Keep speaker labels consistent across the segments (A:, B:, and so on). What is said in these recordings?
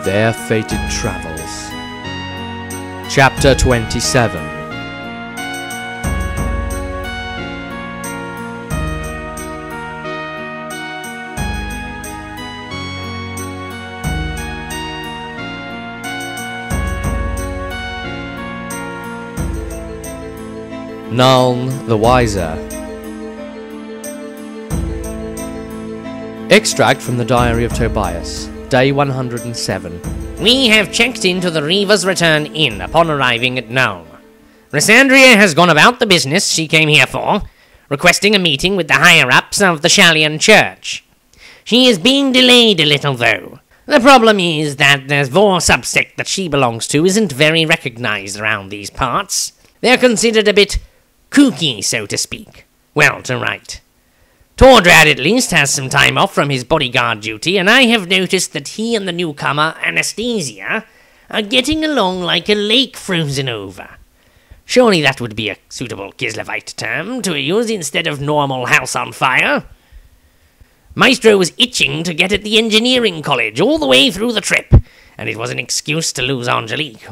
A: Their Fated Travels. Chapter 27. Nuln the Wiser. Extract from the Diary of Tobias, Day 107.
B: We have checked into the Reaver's Return Inn upon arriving at Nuln. Rysandria has gone about the business she came here for, requesting a meeting with the higher-ups of the Shalian Church. She is being delayed a little, though. The problem is that the Vor subsect that she belongs to isn't very recognized around these parts. They're considered a bit kooky, so to speak. Well, to write. Tordrad at least has some time off from his bodyguard duty, and I have noticed that he and the newcomer, Anastasia, are getting along like a lake frozen over. Surely that would be a suitable Kislevite term to use instead of normal house on fire. Maestro was itching to get at the engineering college all the way through the trip, and it was an excuse to lose Angelique,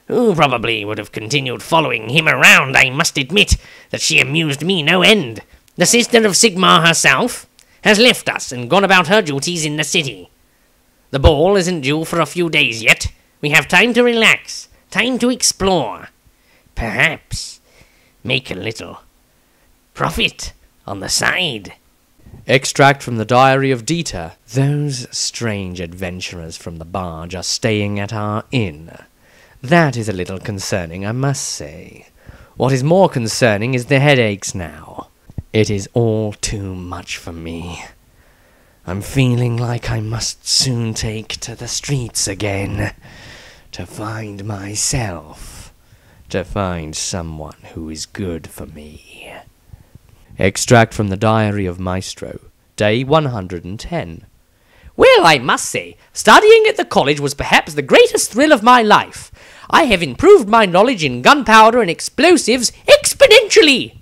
B: who probably would have continued following him around. I must admit that she amused me no end. The sister of Sigmar herself has left us and gone about her duties in the city. The ball isn't due for a few days yet. We have time to relax, time to explore. Perhaps make a little profit on the side.
A: Extract from the Diary of Dieter. Those strange adventurers from the barge are staying at our inn. That is a little concerning, I must say. What is more concerning is the headaches now. It is all too much for me. I'm feeling like I must soon take to the streets again, to find myself, to find someone who is good for me. Extract from the Diary of Maestro, Day 110.
B: Well, I must say, studying at the college was perhaps the greatest thrill of my life. I have improved my knowledge in gunpowder and explosives exponentially.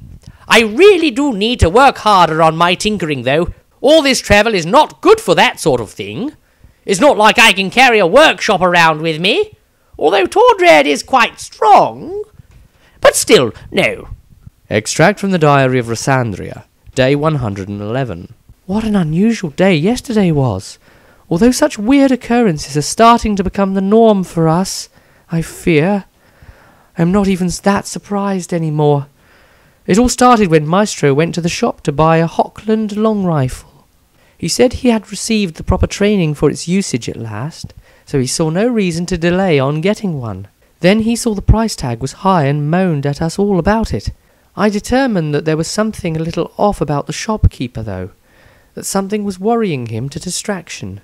B: I really do need to work harder on my tinkering, though. All this travel is not good for that sort of thing. It's not like I can carry a workshop around with me, although Tordrad is quite strong. But still, no.
A: Extract from the Diary of Rysandria, Day 111. What an unusual day yesterday was. Although such weird occurrences are starting to become the norm for us, I fear. I'm not even that surprised anymore. It all started when Maestro went to the shop to buy a Hockland long rifle. He said he had received the proper training for its usage at last, so he saw no reason to delay on getting one. Then he saw the price tag was high and moaned at us all about it. I determined that there was something a little off about the shopkeeper, though, that something was worrying him to distraction.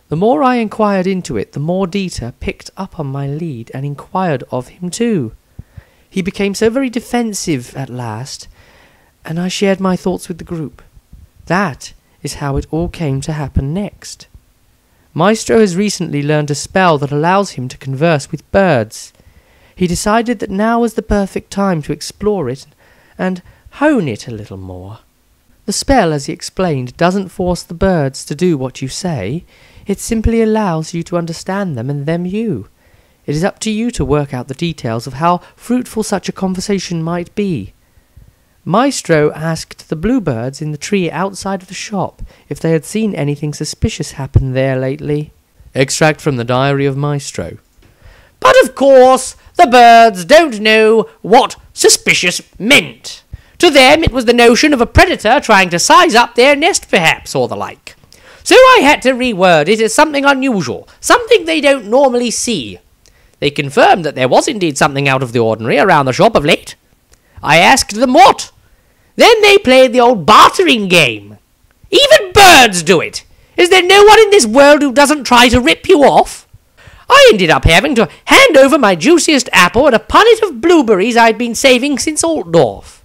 A: The more I inquired into it, the more Dieter picked up on my lead and inquired of him too. He became so very defensive at last, and I shared my thoughts with the group. That is how it all came to happen next. Maestro has recently learned a spell that allows him to converse with birds. He decided that now was the perfect time to explore it and hone it a little more. The spell, as he explained, doesn't force the birds to do what you say. It simply allows you to understand them and them you. It is up to you to work out the details of how fruitful such a conversation might be. Maestro asked the bluebirds in the tree outside of the shop if they had seen anything suspicious happen there lately. Extract from the Diary of Maestro.
B: But of course, the birds don't know what suspicious meant. To them, it was the notion of a predator trying to size up their nest, perhaps, or the like. So I had to reword it as something unusual, something they don't normally see. They confirmed that there was indeed something out of the ordinary around the shop of late. I asked them what. Then they played the old bartering game. Even birds do it. Is there no one in this world who doesn't try to rip you off? I ended up having to hand over my juiciest apple and a punnet of blueberries I'd been saving since Altdorf.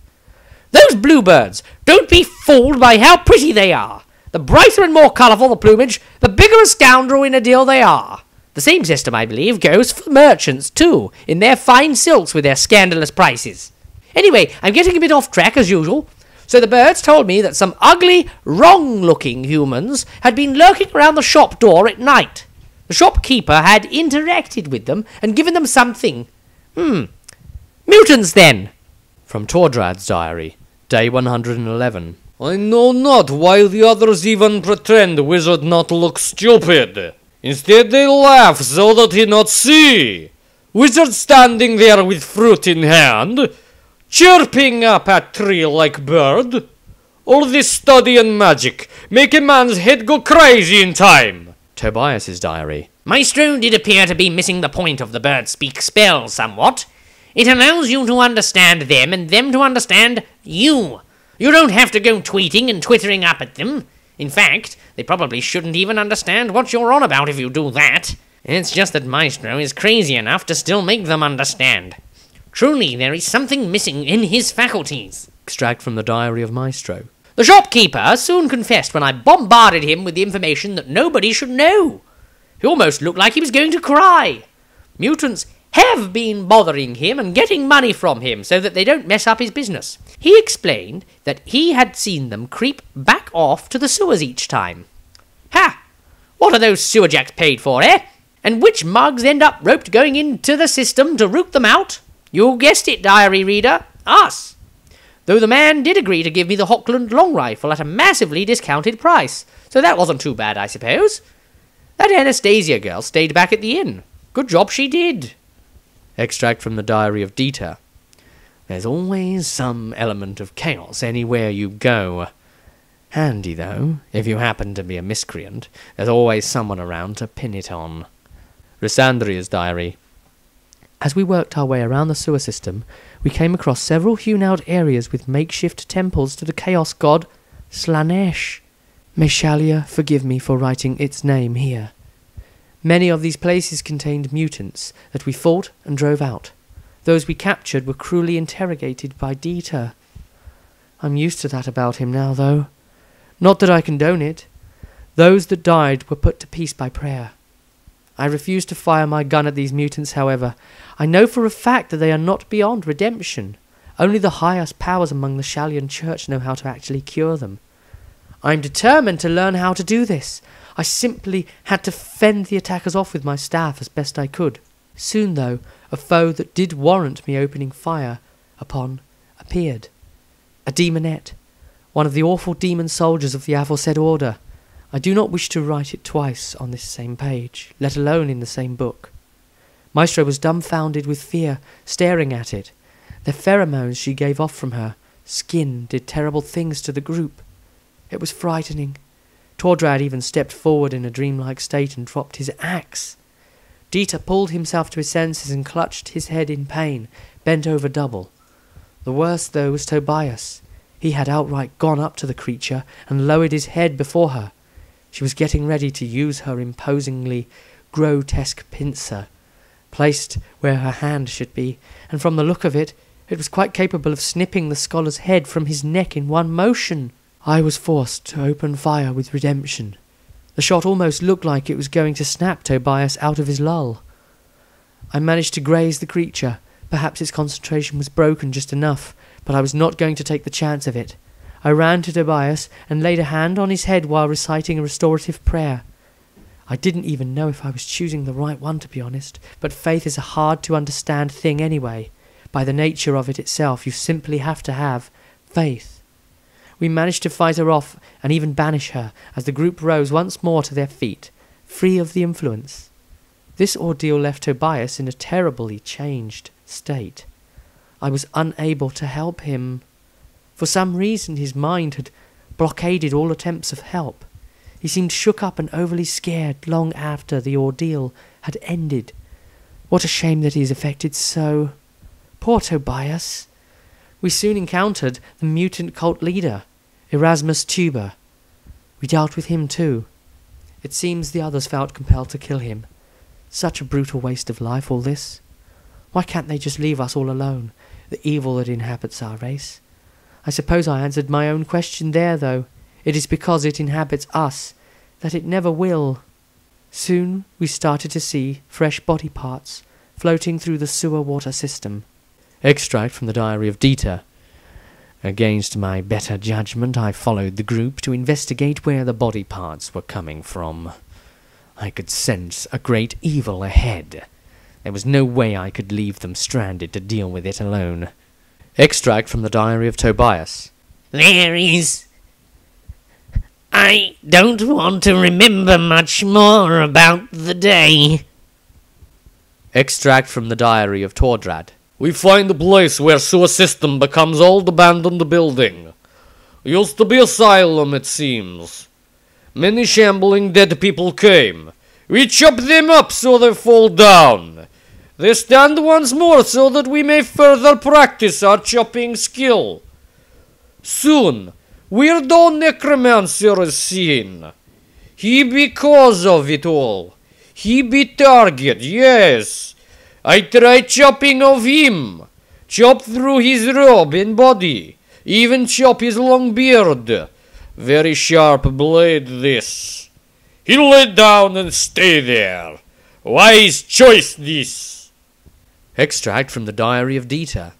B: Those bluebirds, don't be fooled by how pretty they are. The brighter and more colourful the plumage, the bigger a scoundrel in a deal they are. The same system, I believe, goes for merchants, too, in their fine silks with their scandalous prices. Anyway, I'm getting a bit off track, as usual. So the birds told me that some ugly, wrong-looking humans had been lurking around the shop door at night. The shopkeeper had interacted with them and given them something. Mutants, then.
A: From Tordrad's diary, day 111.
C: I know not why the others even pretend the wizard not look stupid. Instead they laugh so that he not see. Wizard standing there with fruit in hand, chirping up at tree like bird. All this study and magic make a man's head go crazy in time.
A: Tobias's diary.
B: Maestro did appear to be missing the point of the bird speak spell somewhat. It allows you to understand them and them to understand you. You don't have to go tweeting and twittering up at them. In fact, they probably shouldn't even understand what you're on about if you do that. It's just that Maestro is crazy enough to still make them understand. Truly, there is something missing in his faculties.
A: Extract from the diary of Maestro.
B: The shopkeeper soon confessed when I bombarded him with the information that nobody should know. He almost looked like he was going to cry. Mutants have been bothering him and getting money from him so that they don't mess up his business. He explained that he had seen them creep back off to the sewers each time. Ha! What are those sewer jacks paid for, eh? And which mugs end up roped going into the system to root them out? You guessed it, diary reader, us. Though the man did agree to give me the Hockland long rifle at a massively discounted price, so that wasn't too bad, I suppose. That Anastasia girl stayed back at the inn. Good job she did.
A: Extract from the diary of Dieter. There's always some element of chaos anywhere you go. Handy, though, if you happen to be a miscreant. There's always someone around to pin it on. Rysandria's diary. As we worked our way around the sewer system, we came across several hewn-out areas with makeshift temples to the chaos god Slanesh. May Shalia forgive me for writing its name here. Many of these places contained mutants that we fought and drove out. Those we captured were cruelly interrogated by Dieter. I'm used to that about him now, though. Not that I condone it. Those that died were put to peace by prayer. I refuse to fire my gun at these mutants, however. I know for a fact that they are not beyond redemption. Only the highest powers among the Shalian Church know how to actually cure them. I'm determined to learn how to do this. I simply had to fend the attackers off with my staff as best I could. Soon, though, a foe that did warrant me opening fire upon appeared. A demonette, one of the awful demon soldiers of the aforesaid order. I do not wish to write it twice on this same page, let alone in the same book. Maestro was dumbfounded with fear, staring at it. The pheromones she gave off from her skin did terrible things to the group. It was frightening. Tordrad even stepped forward in a dreamlike state and dropped his axe. Dieter pulled himself to his senses and clutched his head in pain, bent over double. The worst, though, was Tobias. He had outright gone up to the creature and lowered his head before her. She was getting ready to use her imposingly grotesque pincer, placed where her hand should be, and from the look of it, it was quite capable of snipping the scholar's head from his neck in one motion. I was forced to open fire with redemption. The shot almost looked like it was going to snap Tobias out of his lull. I managed to graze the creature. Perhaps its concentration was broken just enough, but I was not going to take the chance of it. I ran to Tobias and laid a hand on his head while reciting a restorative prayer. I didn't even know if I was choosing the right one, to be honest, but faith is a hard-to-understand thing anyway. By the nature of it itself, you simply have to have faith. We managed to fight her off and even banish her as the group rose once more to their feet, free of the influence. This ordeal left Tobias in a terribly changed state. I was unable to help him. For some reason his mind had blockaded all attempts of help. He seemed shook up and overly scared long after the ordeal had ended. What a shame that he is affected so. Poor Tobias. We soon encountered the mutant cult leader, Erasmus Tuber. We dealt with him too. It seems the others felt compelled to kill him. Such a brutal waste of life, all this. Why can't they just leave us all alone, the evil that inhabits our race? I suppose I answered my own question there, though. It is because it inhabits us that it never will. Soon we started to see fresh body parts floating through the sewer water system. Extract from the diary of Dieter. Against my better judgment, I followed the group to investigate where the body parts were coming from. I could sense a great evil ahead. There was no way I could leave them stranded to deal with it alone. Extract from the diary of Tobias.
B: There is... I don't want to remember much more about the day.
A: Extract from the diary of Tordrad.
C: We find a place where sewer system becomes old abandoned building. Used to be asylum, it seems. Many shambling dead people came. We chop them up so they fall down. They stand once more so that we may further practice our chopping skill. Soon, weirdo necromancer is seen. He be cause of it all. He be target, yes. I try chopping of him. Chop through his robe and body. Even chop his long beard. Very sharp blade this. He lay down and stay there. Wise choice this.
A: Extract from the diary of Dieter.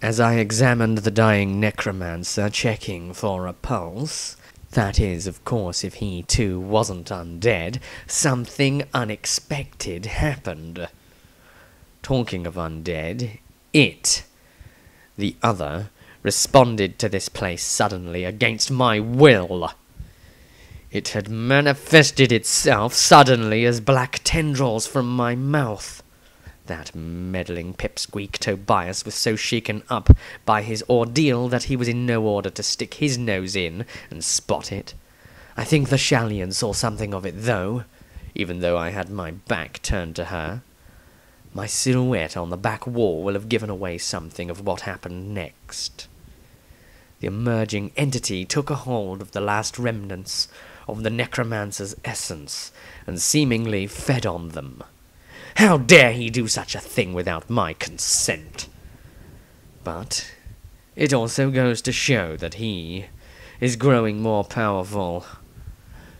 A: As I examined the dying necromancer, checking for a pulse, that is, of course, if he too wasn't undead, something unexpected happened. Talking of undead, it, the other, responded to this place suddenly against my will. It had manifested itself suddenly as black tendrils from my mouth. That meddling pipsqueak Tobias was so shaken up by his ordeal that he was in no order to stick his nose in and spot it. I think the Shallian saw something of it though, even though I had my back turned to her. My silhouette on the back wall will have given away something of what happened next. The emerging entity took a hold of the last remnants of the necromancer's essence and seemingly fed on them. How dare he do such a thing without my consent? But it also goes to show that he is growing more powerful.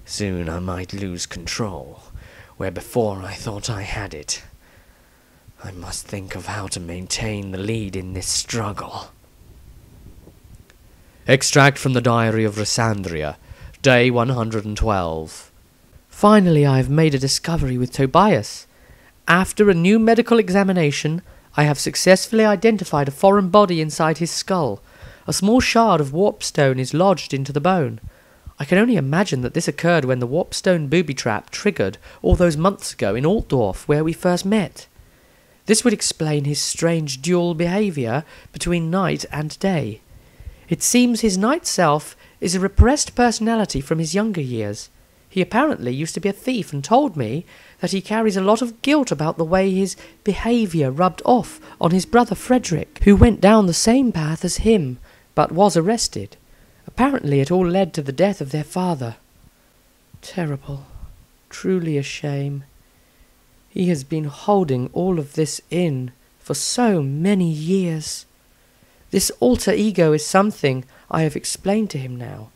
A: Soon I might lose control, where before I thought I had it. I must think of how to maintain the lead in this struggle. Extract from the diary of Rysandria, day 112. Finally I have made a discovery with Tobias. After a new medical examination, I have successfully identified a foreign body inside his skull. A small shard of warpstone is lodged into the bone. I can only imagine that this occurred when the warpstone booby trap triggered all those months ago in Altdorf where we first met. This would explain his strange dual behaviour between night and day. It seems his night self is a repressed personality from his younger years. He apparently used to be a thief and told me that he carries a lot of guilt about the way his behaviour rubbed off on his brother Frederick, who went down the same path as him, but was arrested. Apparently it all led to the death of their father. Terrible. Truly a shame. He has been holding all of this in for so many years. This alter ego is something I have explained to him now,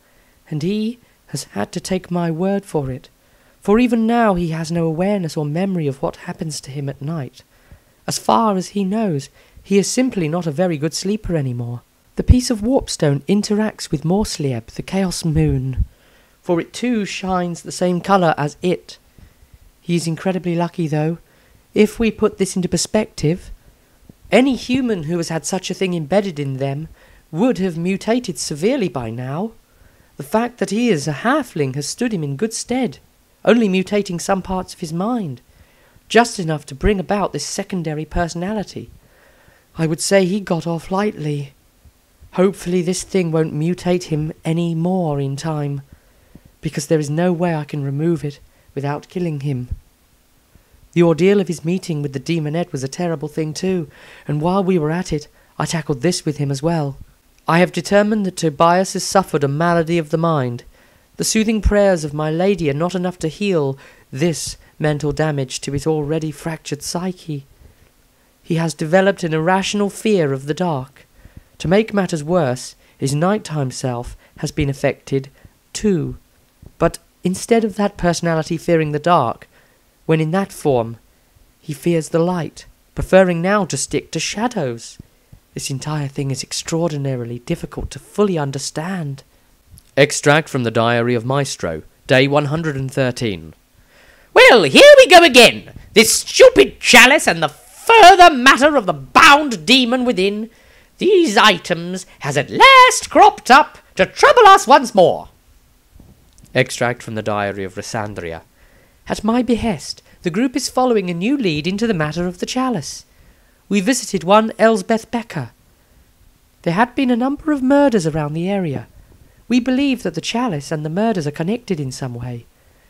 A: and he has had to take my word for it, for even now he has no awareness or memory of what happens to him at night. As far as he knows, he is simply not a very good sleeper anymore. The piece of warpstone interacts with Morslieb, the Chaos Moon, for it too shines the same colour as it. He is incredibly lucky, though. If we put this into perspective, any human who has had such a thing embedded in them would have mutated severely by now. The fact that he is a halfling has stood him in good stead, only mutating some parts of his mind, just enough to bring about this secondary personality. I would say he got off lightly. Hopefully this thing won't mutate him any more in time, because there is no way I can remove it without killing him. The ordeal of his meeting with the demonette was a terrible thing too, and while we were at it, I tackled this with him as well. I have determined that Tobias has suffered a malady of the mind. The soothing prayers of my lady are not enough to heal this mental damage to his already fractured psyche. He has developed an irrational fear of the dark. To make matters worse, his nighttime self has been affected too. But instead of that personality fearing the dark, when in that form, he fears the light, preferring now to stick to shadows. This entire thing is extraordinarily difficult to fully understand. Extract from the diary of Maestro, day 113.
B: Well, here we go again. This stupid chalice and the further matter of the bound demon within. These items has at last cropped up to trouble us once more.
A: Extract from the diary of Rysandria. At my behest, the group is following a new lead into the matter of the chalice. We visited one Elsbeth Becker. There had been a number of murders around the area. We believe that the chalice and the murders are connected in some way.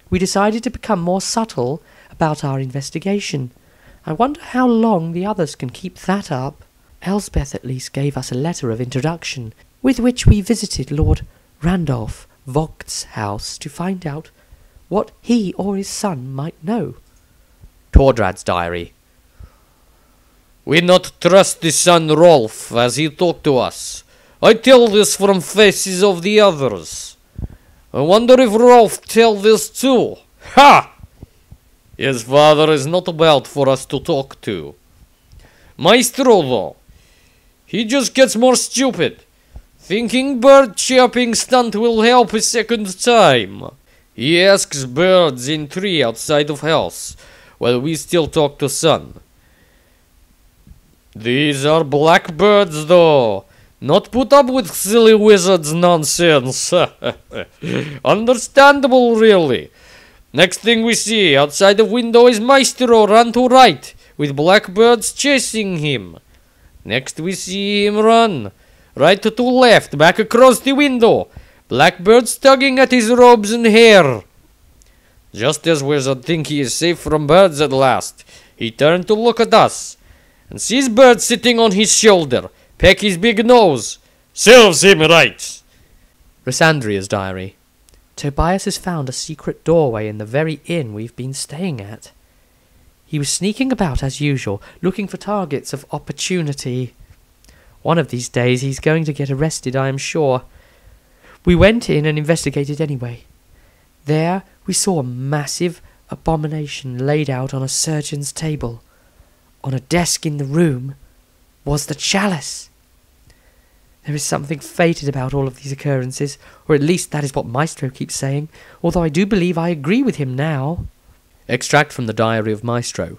A: We decided to become more subtle about our investigation. I wonder how long the others can keep that up. Elsbeth at least gave us a letter of introduction, with which we visited Lord Randolph Vogt's house to find out what he or his son might know.
C: Tordrad's diary. We not trust the son Rolf as he talked to us. I tell this from faces of the others. I wonder if Rolf tell this too. Ha! His father is not about for us to talk to. Maestro, though, he just gets more stupid. Thinking bird chirping stunt will help a second time. He asks birds in tree outside of house, while we still talk to son. These are blackbirds, though. Not put up with silly wizards' nonsense. Understandable, really. Next thing we see outside the window is Maestro run to right, with blackbirds chasing him. Next we see him run, right to left, back across the window, blackbirds tugging at his robes and hair. Just as wizard think he is safe from birds at last, he turned to look at us, and sees bird sitting on his shoulder, peck his big nose. Serves him right.
A: Rysandria's diary. Tobias has found a secret doorway in the very inn we've been staying at. He was sneaking about as usual, looking for targets of opportunity. One of these days he's going to get arrested, I am sure. We went in and investigated anyway. There we saw a massive abomination laid out on a surgeon's table. On a desk in the room was the chalice. There is something fated about all of these occurrences, or at least that is what Maestro keeps saying, although I do believe I agree with him now.
C: Extract from the diary of Maestro.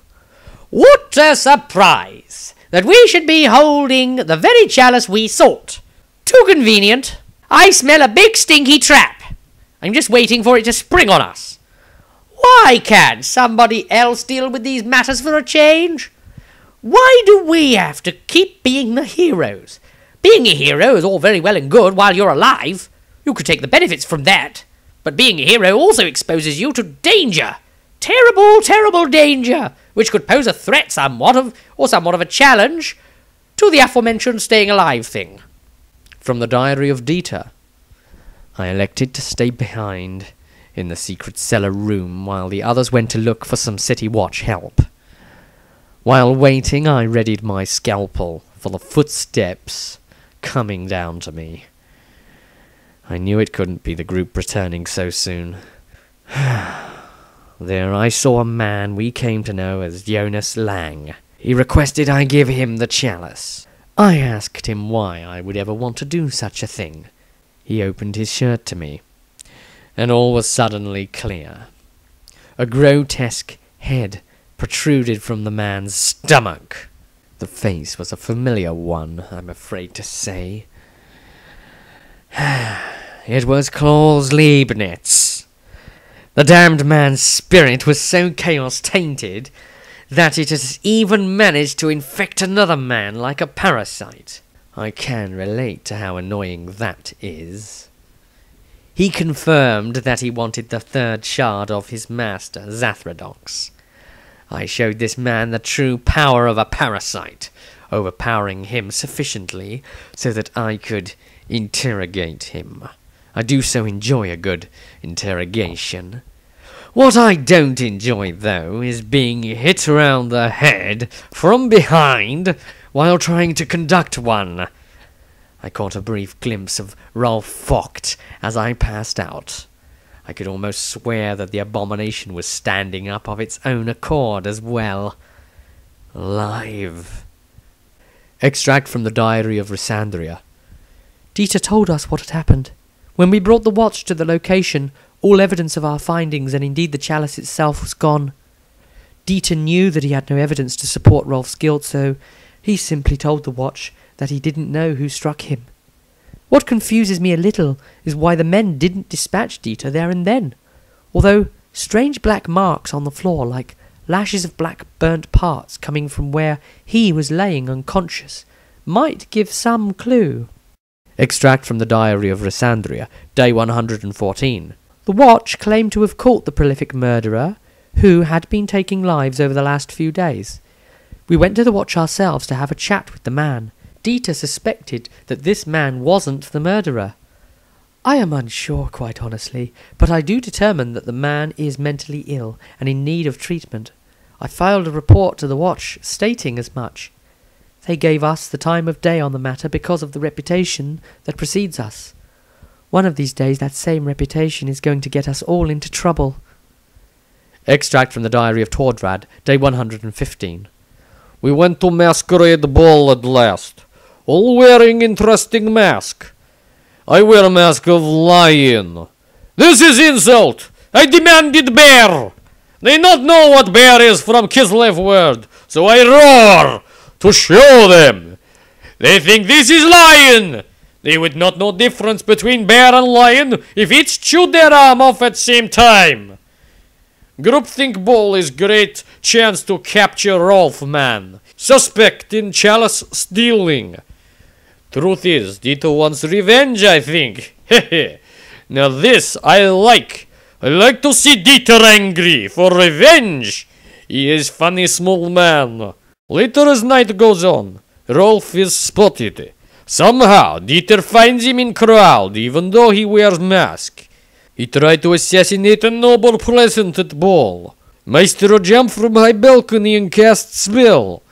B: What a surprise! That we should be holding the very chalice we sought. Too convenient. I smell a big stinky trap. I'm just waiting for it to spring on us. Why can't somebody else deal with these matters for a change? Why do we have to keep being the heroes? Being a hero is all very well and good while you're alive. You could take the benefits from that. But being a hero also exposes you to danger. Terrible, terrible danger, which could pose a threat somewhat of a challenge to the aforementioned staying alive thing.
C: From the diary of Dieter. I elected to stay behind in the secret cellar room while the others went to look for some city watch help. While waiting, I readied my scalpel for the footsteps coming down to me. I knew it couldn't be the group returning so soon. There I saw a man we came to know as Jonas Lang. He requested I give him the chalice. I asked him why I would ever want to do such a thing. He opened his shirt to me, and all was suddenly clear. A grotesque head protruded from the man's stomach. The face was a familiar one, I'm afraid to say. It was Klaus Leibniz. The damned man's spirit was so chaos-tainted that it has even managed to infect another man like a parasite. I can relate to how annoying that is. He confirmed that he wanted the third shard of his master, Zathradox. I showed this man the true power of a parasite, overpowering him sufficiently so that I could interrogate him. I do so enjoy a good interrogation. What I don't enjoy, though, is being hit around the head from behind while trying to conduct one. I caught a brief glimpse of Rolf Vogt as I passed out. I could almost swear that the abomination was standing up of its own accord as well. Alive. Extract from the diary of Rysandria.
A: Dieter told us what had happened. When we brought the watch to the location, all evidence of our findings and indeed the chalice itself was gone. Dieter knew that he had no evidence to support Rolf's guilt, so he simply told the watch that he didn't know who struck him. What confuses me a little is why the men didn't dispatch Dieter there and then, although strange black marks on the floor like lashes of black burnt parts coming from where he was laying unconscious might give some clue. Extract from the Diary of Rysandria, day 114. The watch claimed to have caught the prolific murderer, who had been taking lives over the last few days. We went to the watch ourselves to have a chat with the man. Dieter suspected that this man wasn't the murderer. I am unsure, quite honestly, but I do determine that the man is mentally ill and in need of treatment. I filed a report to the watch stating as much. They gave us the time of day on the matter because of the reputation that precedes us. One of these days that same reputation is going to get us all into trouble. Extract from the Diary of Tordrad, day 115.
C: We went to masquerade ball at last, all wearing interesting mask. I wear a mask of lion. This is insult! I demanded bear! They not know what bear is from Kislev word, so I roar to show them. They think this is lion! They would not know difference between bear and lion if each chewed their arm off at same time. Groupthink ball is great chance to capture Rolf, man. Suspect in chalice stealing. Truth is, Dieter wants revenge, I think. Hehe. Now this I like. I like to see Dieter angry for revenge. He is funny small man. Later as night goes on, Rolf is spotted. Somehow Dieter finds him in crowd even though he wears mask. He tried to assassinate a noble present at ball. Maestro jumped from high balcony and cast spell.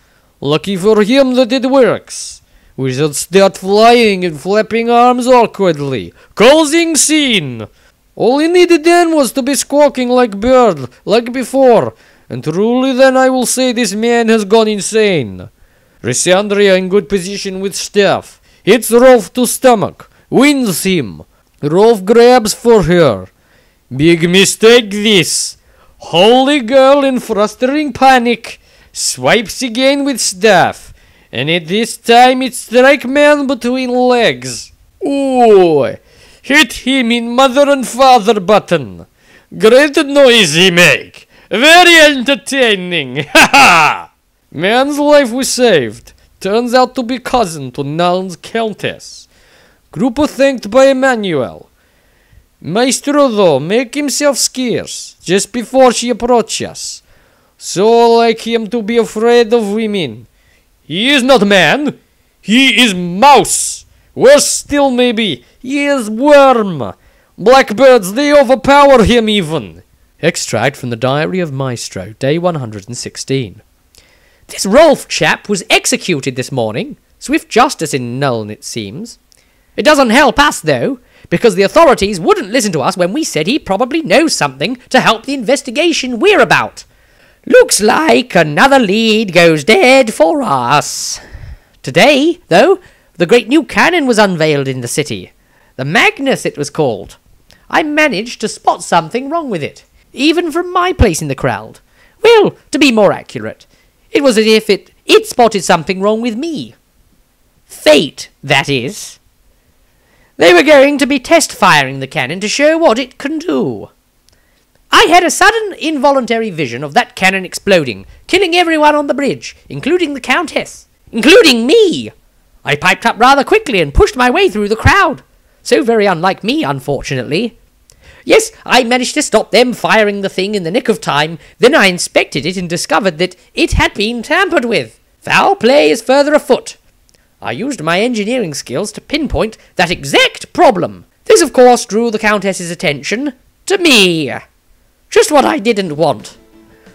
C: Lucky for him that it works. Wizards start flying and flapping arms awkwardly, causing scene. All he needed then was to be squawking like bird, like before, and truly then I will say this man has gone insane. Rysandria in good position with staff, hits Rolf to stomach, wins him. Rolf grabs for her. Big mistake this. Holy girl in frustrating panic, swipes again with staff, and at this time it strike man between legs. Ooh! Hit him in mother and father button. Great noise he make. Very entertaining. Ha ha! Man's life was saved. Turns out to be cousin to Naln's countess. Grupo thanked by Emmanuel. Maestro though make himself scarce just before she approaches. So like him to be afraid of women. He is not man. He is mouse. Worse still maybe, he is worm. Blackbirds, they overpower him even.
A: Extract from the Diary of Maestro, day 116.
B: This Rolf chap was executed this morning. Swift justice in Nuln, it seems. It doesn't help us, though, because the authorities wouldn't listen to us when we said he probably knows something to help the investigation we're about. Looks like another lead goes dead for us. Today, though, the great new cannon was unveiled in the city. The Magnus, it was called. I managed to spot something wrong with it, even from my place in the crowd. Well, to be more accurate, it was as if it spotted something wrong with me. Fate, that is. They were going to be test-firing the cannon to show what it can do. I had a sudden involuntary vision of that cannon exploding, killing everyone on the bridge, including the Countess, including me. I piped up rather quickly and pushed my way through the crowd. So very unlike me, unfortunately. Yes, I managed to stop them firing the thing in the nick of time. Then I inspected it and discovered that it had been tampered with. Foul play is further afoot. I used my engineering skills to pinpoint that exact problem. This, of course, drew the Countess's attention to me. Just what I didn't want.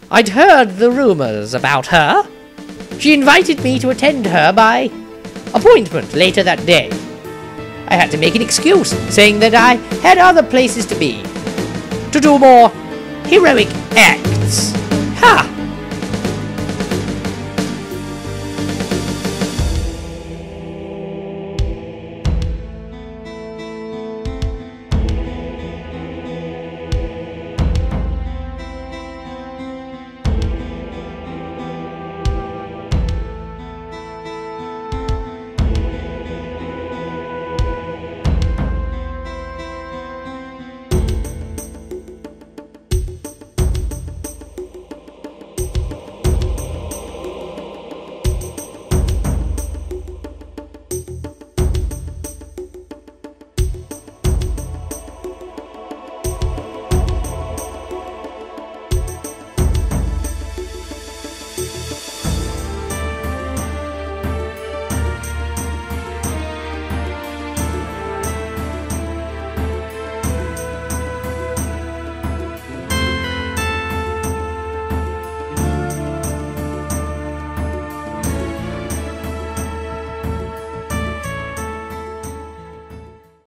B: I'd heard the rumours about her. She invited me to attend her by appointment later that day. I had to make an excuse, saying that I had other places to be, to do more heroic acts. Ha!